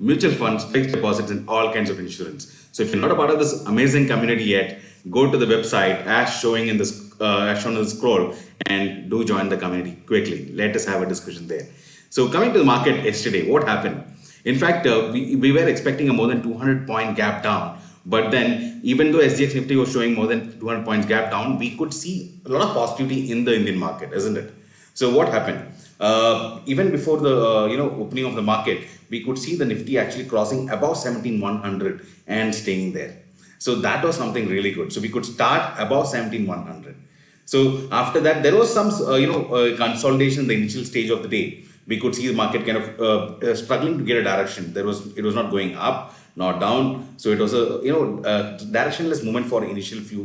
mutual funds, fixed deposits, and all kinds of insurance. So if you're not a part of this amazing community yet, go to the website as shown in the scroll and do join the community quickly. Let us have a discussion there. So coming to the market yesterday, what happened? In fact, we were expecting a more than 200 point gap down. But then, even though SGX Nifty was showing more than 200 points gap down, we could see a lot of positivity in the Indian market, isn't it? So what happened? Even before the opening of the market, we could see the Nifty actually crossing above 17,100 and staying there. So that was something really good. So we could start above 17,100. So after that, there was some consolidation in the initial stage of the day. We could see the market kind of struggling to get a direction. It was not going up, not down. So it was a directionless movement for initial few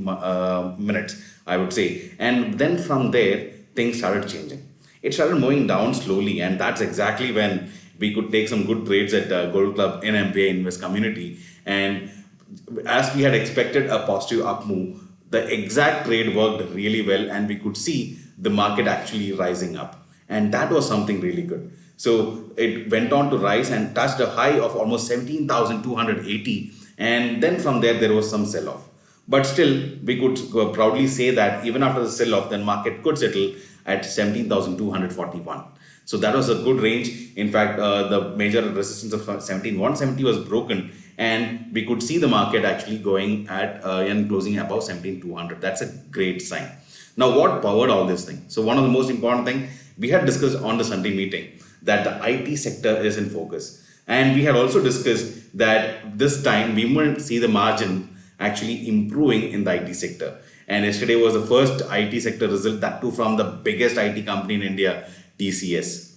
minutes, I would say. And then from there, things started changing. It started moving down slowly, and that's exactly when we could take some good trades at Gold Club in MBA Invest community. And as we had expected a positive up move, the exact trade worked really well, and we could see the market actually rising up. And that was something really good. So it went on to rise and touched a high of almost 17,280. And then from there was some sell-off. But still, we could proudly say that even after the sell-off, the market could settle at 17,241. So that was a good range. In fact, the major resistance of 17,170 was broken. And we could see the market actually going at and closing above 17,200. That's a great sign. Now, what powered all this thing? So one of the most important thing, we had discussed on the Sunday meeting that the IT sector is in focus. And we had also discussed that this time we wouldn't see the margin actually improving in the IT sector. And yesterday was the first IT sector result, that too from the biggest IT company in India, TCS.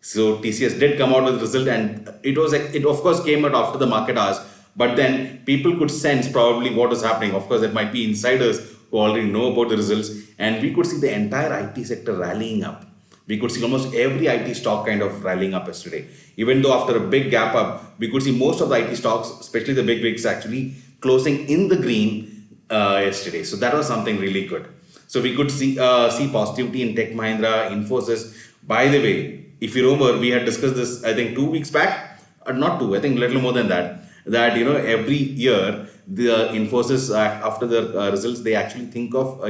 So TCS did come out with the result, and it of course came out after the market hours. But then people could sense probably what was happening. Of course, there might be insiders who already know about the results, and we could see the entire IT sector rallying up. We could see almost every IT stock kind of rallying up yesterday. Even though after a big gap up, we could see most of the IT stocks, especially the big wigs, actually closing in the green yesterday. So that was something really good. So we could see positivity in Tech Mahindra, Infosys. By the way, if you remember, we had discussed this, I think 2 weeks back, or not two, I think a little more than that, every year, the Infosys, after the results, they actually think of,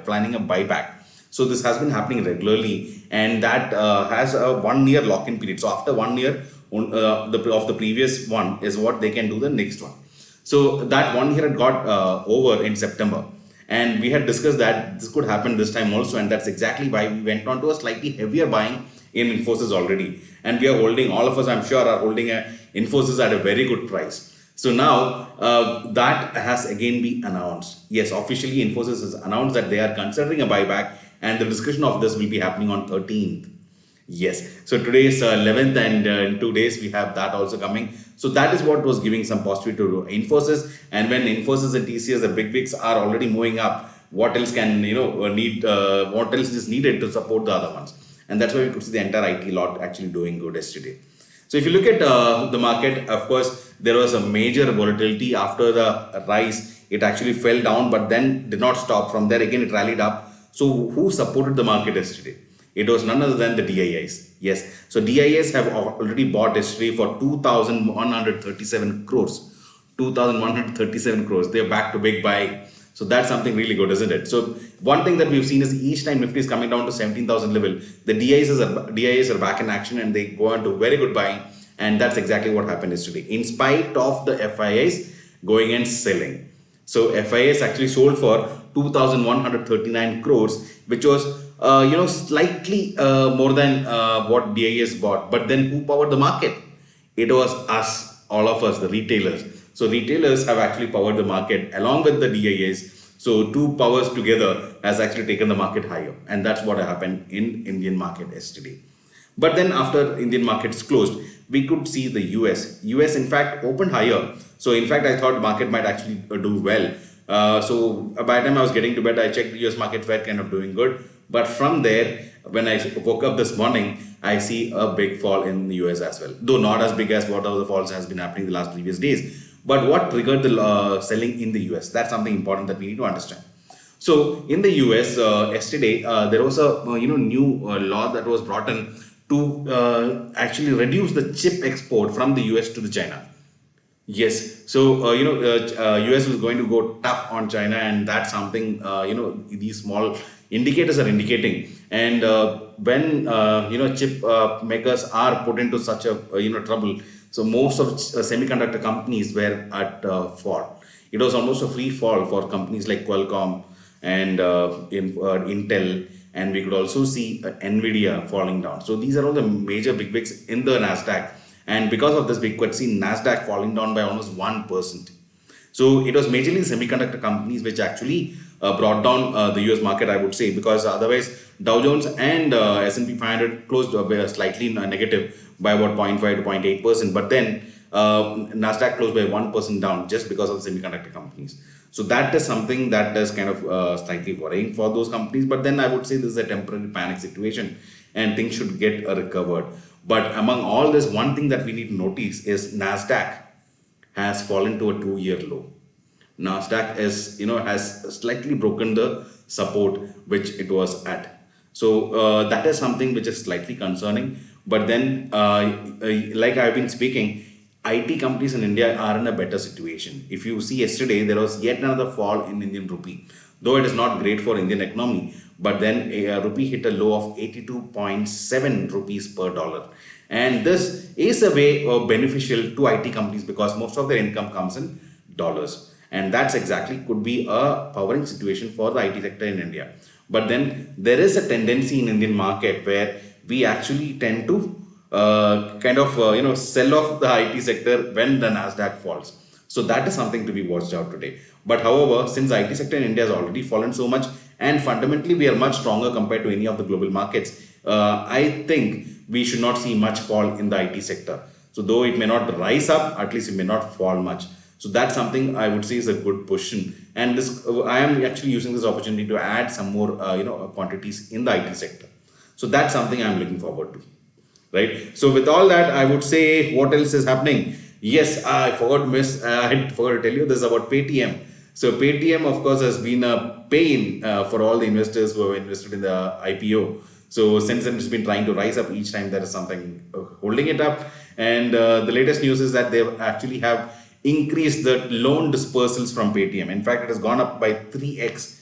planning a buyback. So this has been happening regularly, and that has a 1 year lock-in period. So after 1 year of the previous one is what they can do the next one. So that 1 year had got over in September, and we had discussed that this could happen this time also, and that's exactly why we went on to a slightly heavier buying in Infosys already. And we are holding, all of us I'm sure are holding Infosys at a very good price. So now that has again been announced. Yes, officially Infosys has announced that they are considering a buyback, and the discussion of this will be happening on 13th. Yes. So today is 11th, and in 2 days we have that also coming. So that is what was giving some positivity to Infosys. And when Infosys and TCS, the big wigs, are already moving up, what else can what else is needed to support the other ones? And that's why we could see the entire IT lot actually doing good yesterday. So if you look at the market, of course, there was a major volatility after the rise. It actually fell down, but then did not stop. From there again, it rallied up. So who supported the market yesterday? It was none other than the DIIs. Yes. So DIIs have already bought yesterday for 2,137 crores. 2,137 crores. They're back to big buy. So that's something really good, isn't it? So one thing that we've seen is each time Nifty is coming down to 17,000 level, the DIIs are back in action, and they go on to very good buying. And that's exactly what happened yesterday, in spite of the FIIs going and selling. So FIIs actually sold for 2,139 crores, which was slightly more than what DIIs bought. But then who powered the market? It was us, all of us, the retailers. So retailers have actually powered the market along with the DIIs. So two powers together has actually taken the market higher, and that's what happened in Indian market yesterday. But then after Indian markets closed, we could see the US. US in fact opened higher. So in fact, I thought market might actually do well. So by the time I was getting to bed, I checked the US market were kind of doing good. But from there, when I woke up this morning, I see a big fall in the US as well. Though not as big as what other falls has been happening the last previous days. But what triggered the selling in the US? That's something important that we need to understand. So in the US yesterday, there was a new law that was brought in to actually reduce the chip export from the US to the China. Yes, so US is going to go tough on China, and that's something these small indicators are indicating. And when chip makers are put into such a trouble, so most of semiconductor companies were at fall. It was almost a free fall for companies like Qualcomm and Intel, and we could also see Nvidia falling down. So these are all the major big wigs in the Nasdaq. And because of this, we could see Nasdaq falling down by almost 1%. So it was majorly semiconductor companies which actually brought down the US market, I would say, because otherwise Dow Jones and S&P 500 closed slightly negative by about 0.5 to 0.8%. But then Nasdaq closed by 1% down just because of the semiconductor companies. So that is something that is kind of slightly worrying for those companies. But then I would say this is a temporary panic situation and things should get recovered. But among all this, one thing that we need to notice is Nasdaq has fallen to a 2-year low. Nasdaq has slightly broken the support which it was at. So that is something which is slightly concerning. But then, like I've been speaking, IT companies in India are in a better situation. If you see yesterday, there was yet another fall in Indian rupee. Though it is not great for Indian economy, but then a rupee hit a low of 82.7 rupees per dollar. And this is a way beneficial to IT companies because most of their income comes in dollars. And that's exactly could be a powering situation for the IT sector in India. But then there is a tendency in Indian market where we actually tend to sell off the IT sector when the Nasdaq falls. So that is something to be watched out today. But however, since the IT sector in India has already fallen so much and fundamentally we are much stronger compared to any of the global markets, I think we should not see much fall in the IT sector. So though it may not rise up, at least it may not fall much. So that's something I would say is a good position. And this, I am actually using this opportunity to add some more, quantities in the IT sector. So that's something I'm looking forward to, right? So with all that, I would say what else is happening? Yes, I forgot to tell you this about Paytm. So Paytm, of course, has been a pain for all the investors who have invested in the IPO. So since then, it's been trying to rise up each time there is something holding it up. And the latest news is that they actually have increased the loan dispersals from Paytm. In fact, it has gone up by 3x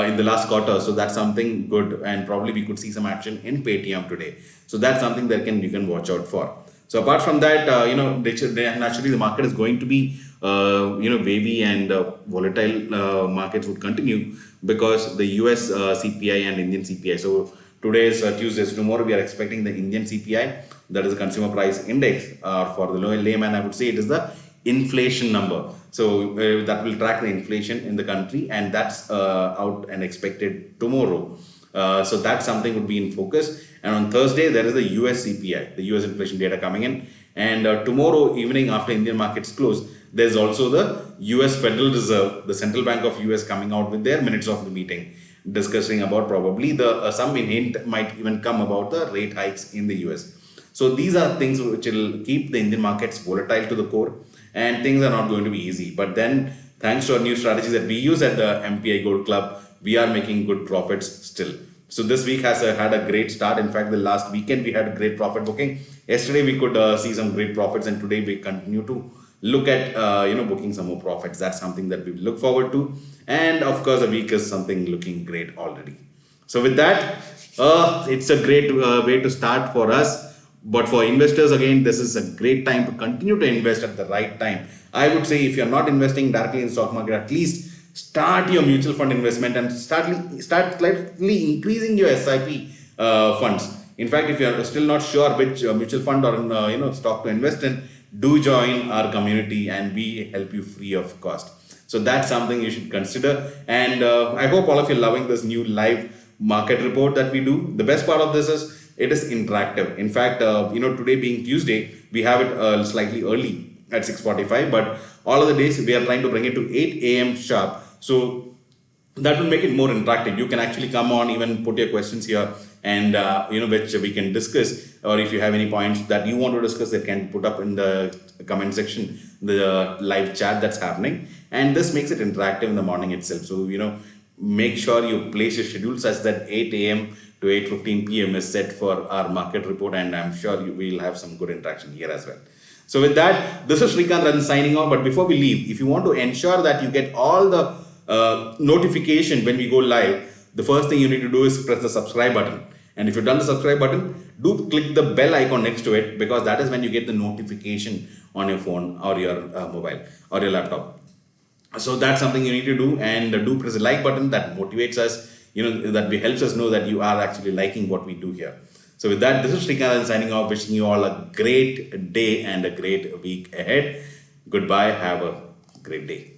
in the last quarter. So that's something good. And probably we could see some action in Paytm today. So that's something that you can watch out for. So apart from that, naturally the market is going to be, wavy and volatile markets would continue because the US CPI and Indian CPI. So today is Tuesday. So tomorrow we are expecting the Indian CPI, that is the consumer price index. For the layman, I would say it is the inflation number. So that will track the inflation in the country, and that's out and expected tomorrow. So that's something would be in focus. And on Thursday, there is the US CPI, the US inflation data coming in. And tomorrow evening after Indian markets close, there's also the US Federal Reserve, the central bank of US, coming out with their minutes of the meeting, discussing about probably the some hint might even come about the rate hikes in the US. So these are things which will keep the Indian markets volatile to the core, and things are not going to be easy. But then thanks to our new strategies that we use at the MPI Gold Club, we are making good profits still. So this week has had a great start. In fact, the last weekend we had a great profit booking. Yesterday we could see some great profits, and today we continue to look at booking some more profits. That's something that we look forward to. And of course, a week is something looking great already. So with that, it's a great way to start for us. But for investors, again, this is a great time to continue to invest at the right time. I would say if you're not investing directly in stock market, at least start your mutual fund investment and start slightly increasing your SIP funds. In fact, if you're still not sure which mutual fund or stock to invest in, do join our community and we help you free of cost. So that's something you should consider. And I hope all of you are loving this new live market report that we do. The best part of this is it is interactive. In fact, today being Tuesday, we have it slightly early at 6:45, but all of the days we are trying to bring it to 8 a.m. sharp. So that will make it more interactive. You can actually come on, even put your questions here, and which we can discuss. Or if you have any points that you want to discuss, they can put up in the comment section, the live chat that's happening. And this makes it interactive in the morning itself. So make sure you place your schedule such that 8 a.m. to 8:15 p.m. is set for our market report, and I'm sure we'll have some good interaction here as well. So with that, this is Srikant Rajan signing off. But before we leave, if you want to ensure that you get all the notification when we go live, the first thing you need to do is press the subscribe button. And if you've done the subscribe button, do click the bell icon next to it, because that is when you get the notification on your phone or your mobile or your laptop. So that's something you need to do, and do press the like button. That motivates us, that helps us know that you are actually liking what we do here. So with that, this is Srikant signing off, wishing you all a great day and a great week ahead. Goodbye. Have a great day.